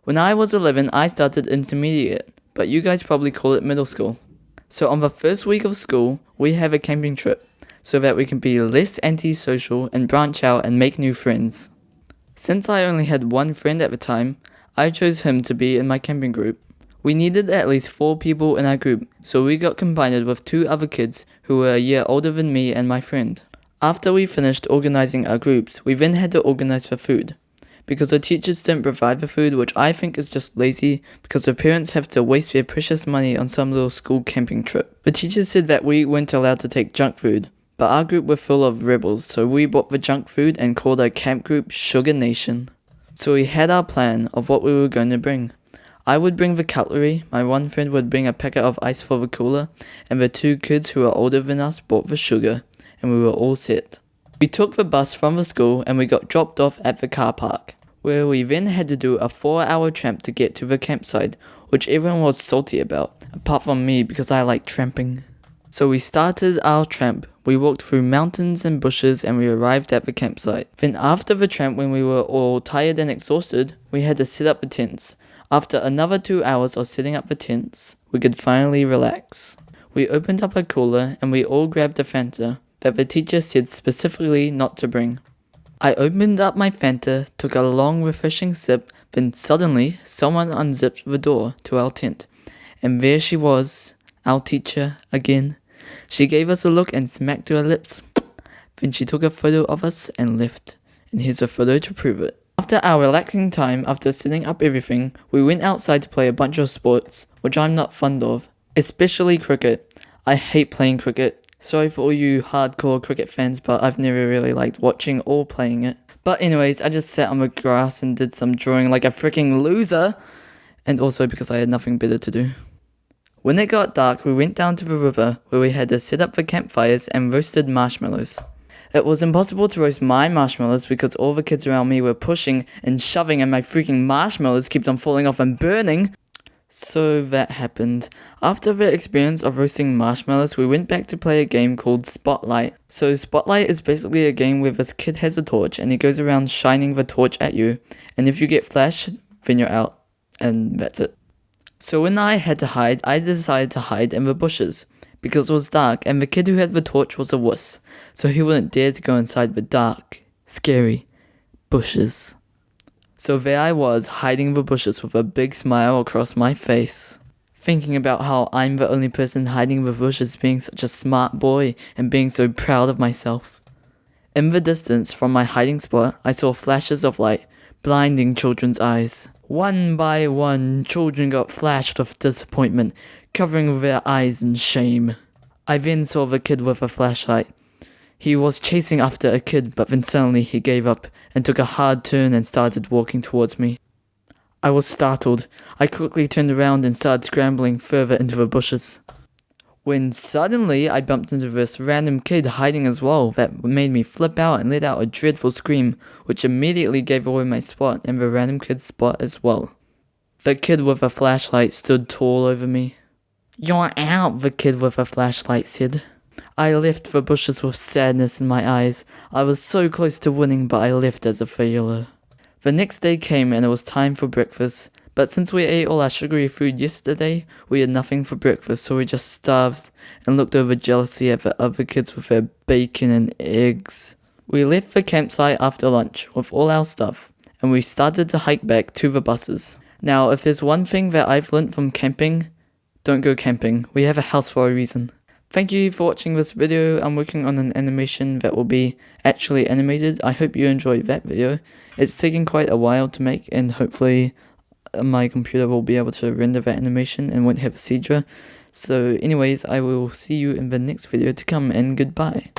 When I was 11, I started intermediate, but you guys probably call it middle school. So on the first week of school, we have a camping trip, so that we can be less antisocial and branch out and make new friends. Since I only had one friend at the time, I chose him to be in my camping group. We needed at least 4 people in our group, so we got combined with 2 other kids who were a year older than me and my friend. After we finished organizing our groups, we then had to organize the food. Because the teachers didn't provide the food, which I think is just lazy, because the parents have to waste their precious money on some little school camping trip. The teachers said that we weren't allowed to take junk food, but our group were full of rebels, so we bought the junk food and called our camp group Sugar Nation. So we had our plan of what we were going to bring. I would bring the cutlery, my one friend would bring a packet of ice for the cooler, and the 2 kids who were older than us bought the sugar, and we were all set. We took the bus from the school and we got dropped off at the car park, where we then had to do a 4-hour tramp to get to the campsite, which everyone was salty about, apart from me because I like tramping. So we started our tramp. We walked through mountains and bushes and we arrived at the campsite. Then after the tramp, when we were all tired and exhausted, we had to set up the tents. After another 2 hours of setting up the tents, we could finally relax. We opened up a cooler and we all grabbed a Fanta that the teacher said specifically not to bring. I opened up my Fanta, took a long refreshing sip, then suddenly someone unzipped the door to our tent. And there she was, our teacher again. She gave us a look and smacked her lips. Then she took a photo of us and left. And here's a photo to prove it. After our relaxing time, after setting up everything, we went outside to play a bunch of sports, which I'm not fond of, especially cricket. I hate playing cricket. Sorry for all you hardcore cricket fans, but I've never really liked watching or playing it. But anyways, I just sat on the grass and did some drawing like a freaking loser, and also because I had nothing better to do. When it got dark, we went down to the river where we had to set up the campfires and roasted marshmallows. It was impossible to roast my marshmallows because all the kids around me were pushing and shoving and my freaking marshmallows kept on falling off and burning. So that happened. After the experience of roasting marshmallows, we went back to play a game called Spotlight. So Spotlight is basically a game where this kid has a torch and he goes around shining the torch at you. And if you get flashed, then you're out. And that's it. So when I had to hide, I decided to hide in the bushes. Because it was dark and the kid who had the torch was a wuss. So he wouldn't dare to go inside the dark, scary bushes. So there I was, hiding in the bushes with a big smile across my face. Thinking about how I'm the only person hiding in the bushes, being such a smart boy and being so proud of myself. In the distance from my hiding spot, I saw flashes of light, blinding children's eyes. One by one, children got flashed with disappointment, covering their eyes in shame. I then saw the kid with a flashlight. He was chasing after a kid, but then suddenly he gave up and took a hard turn and started walking towards me. I was startled. I quickly turned around and started scrambling further into the bushes. When suddenly I bumped into this random kid hiding as well that made me flip out and let out a dreadful scream, which immediately gave away my spot and the random kid's spot as well. The kid with a flashlight stood tall over me. "You're out," the kid with a flashlight said. I left the bushes with sadness in my eyes. I was so close to winning, but I left as a failure. The next day came and it was time for breakfast. But since we ate all our sugary food yesterday, we had nothing for breakfast, so we just starved and looked over jealously at the other kids with their bacon and eggs. We left the campsite after lunch with all our stuff, and we started to hike back to the buses. Now, if there's one thing that I've learnt from camping, don't go camping. We have a house for a reason. Thank you for watching this video. I'm working on an animation that will be actually animated. I hope you enjoyed that video. It's taken quite a while to make, and hopefully my computer will be able to render that animation and won't have a seizure. So anyways, I will see you in the next video to come, and goodbye.